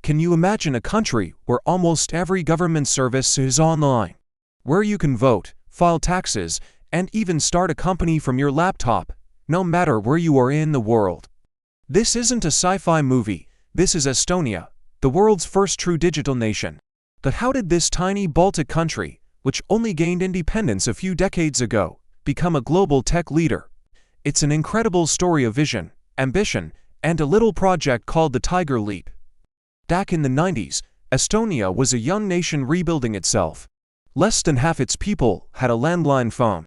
Can you imagine a country where almost every government service is online? Where you can vote, file taxes, and even start a company from your laptop, no matter where you are in the world. This isn't a sci-fi movie, this is Estonia, the world's first true digital nation. But how did this tiny Baltic country, which only gained independence a few decades ago, become a global tech leader? It's an incredible story of vision, ambition, and a little project called the Tiger Leap. Back in the 90s, Estonia was a young nation rebuilding itself. Less than half its people had a landline phone.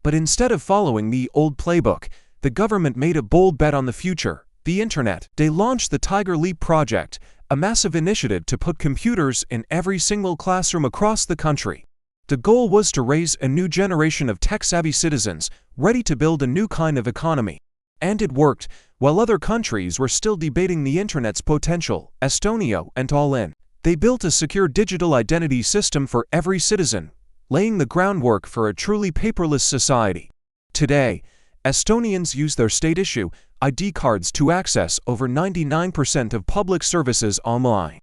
But instead of following the old playbook, the government made a bold bet on the future, the internet. They launched the Tiger Leap project, a massive initiative to put computers in every single classroom across the country. The goal was to raise a new generation of tech-savvy citizens, ready to build a new kind of economy. And it worked. While other countries were still debating the internet's potential, Estonia went all in. They built a secure digital identity system for every citizen, laying the groundwork for a truly paperless society. Today, Estonians use their state-issue ID cards to access over 99% of public services online.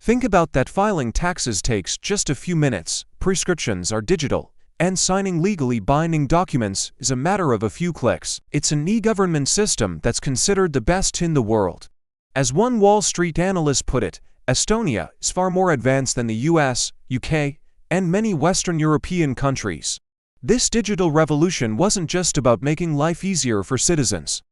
Think about that: filing taxes takes just a few minutes, prescriptions are digital, and signing legally binding documents is a matter of a few clicks. It's an e-government system that's considered the best in the world. As one Wall Street analyst put it, Estonia is far more advanced than the US, UK, and many Western European countries. This digital revolution wasn't just about making life easier for citizens.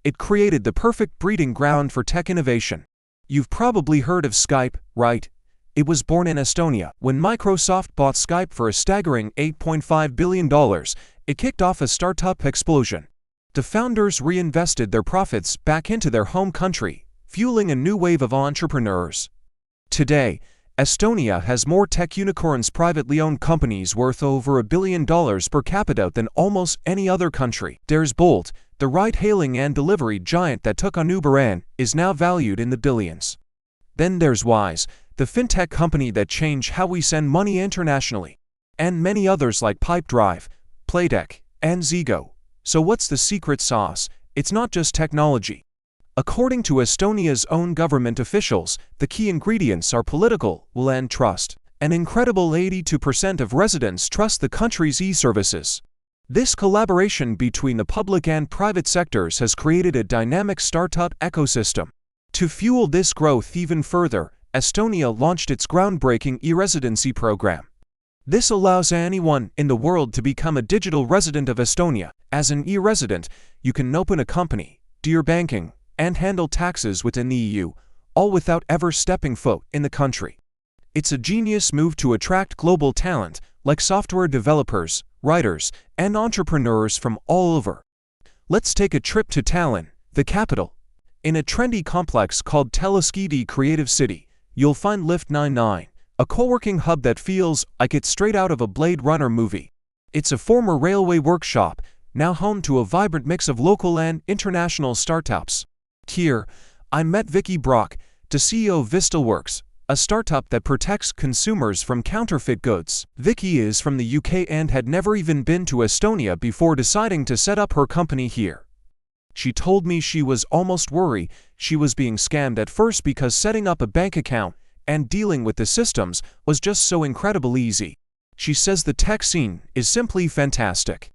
It created the perfect breeding ground for tech innovation. You've probably heard of Skype, right? It was born in Estonia. When Microsoft bought Skype for a staggering $8.5 billion, it kicked off a startup explosion. The founders reinvested their profits back into their home country, fueling a new wave of entrepreneurs. Today, Estonia has more tech unicorns, privately owned companies worth over $1 billion per capita than almost any other country. There's Bolt, the ride-hailing and delivery giant that took on Uber and is now valued in the billions. Then there's Wise, the fintech company that changed how we send money internationally. And many others like Pipedrive, Playtech, and Zego. So what's the secret sauce? It's not just technology. According to Estonia's own government officials, the key ingredients are political will and trust. An incredible 82% of residents trust the country's e-services. This collaboration between the public and private sectors has created a dynamic startup ecosystem. To fuel this growth even further, Estonia launched its groundbreaking e-residency program. This allows anyone in the world to become a digital resident of Estonia. As an e-resident, you can open a company, do your banking, and handle taxes within the EU, all without ever stepping foot in the country. It's a genius move to attract global talent, like software developers, writers, and entrepreneurs from all over. Let's take a trip to Tallinn, the capital. In a trendy complex called Teleskidi Creative City, you'll find Lift 99, a co-working hub that feels like it's straight out of a Blade Runner movie. It's a former railway workshop, now home to a vibrant mix of local and international startups. Here, I met Vicky Brock, the CEO of Vistalworks, a startup that protects consumers from counterfeit goods. Vicky is from the UK and had never even been to Estonia before deciding to set up her company here. She told me she was almost worried she was being scammed at first because setting up a bank account and dealing with the systems was just so incredibly easy. She says the tech scene is simply fantastic.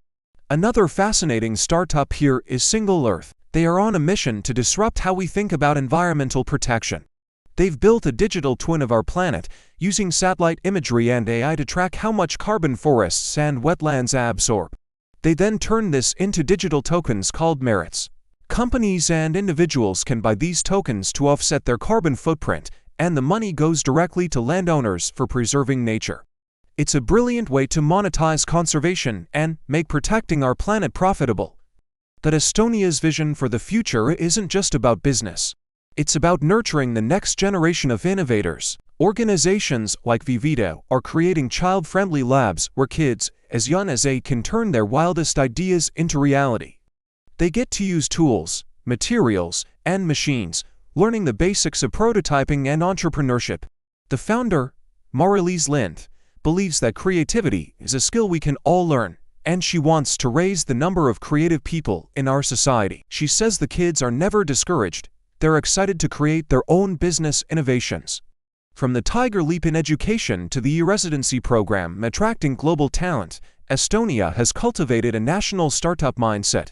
Another fascinating startup here is Single Earth. They are on a mission to disrupt how we think about environmental protection. They've built a digital twin of our planet, using satellite imagery and AI to track how much carbon forests and wetlands absorb. They then turn this into digital tokens called merits. Companies and individuals can buy these tokens to offset their carbon footprint, and the money goes directly to landowners for preserving nature. It's a brilliant way to monetize conservation and make protecting our planet profitable. But Estonia's vision for the future isn't just about business. It's about nurturing the next generation of innovators. Organizations like Vivito are creating child-friendly labs where kids, as young as 8, can turn their wildest ideas into reality. They get to use tools, materials, and machines, learning the basics of prototyping and entrepreneurship. The founder, Mari-Liis Lind, believes that creativity is a skill we can all learn, and she wants to raise the number of creative people in our society. She says the kids are never discouraged, they're excited to create their own business innovations. From the Tiger Leap in education to the e-residency program attracting global talent, Estonia has cultivated a national startup mindset.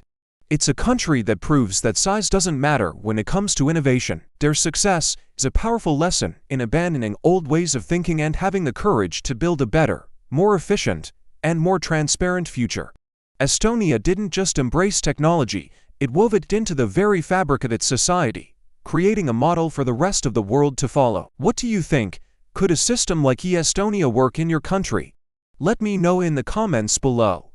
It's a country that proves that size doesn't matter when it comes to innovation. Their success is a powerful lesson in abandoning old ways of thinking and having the courage to build a better, more efficient, and more transparent future. Estonia didn't just embrace technology, it wove it into the very fabric of its society, creating a model for the rest of the world to follow. What do you think? Could a system like Estonia work in your country? Let me know in the comments below.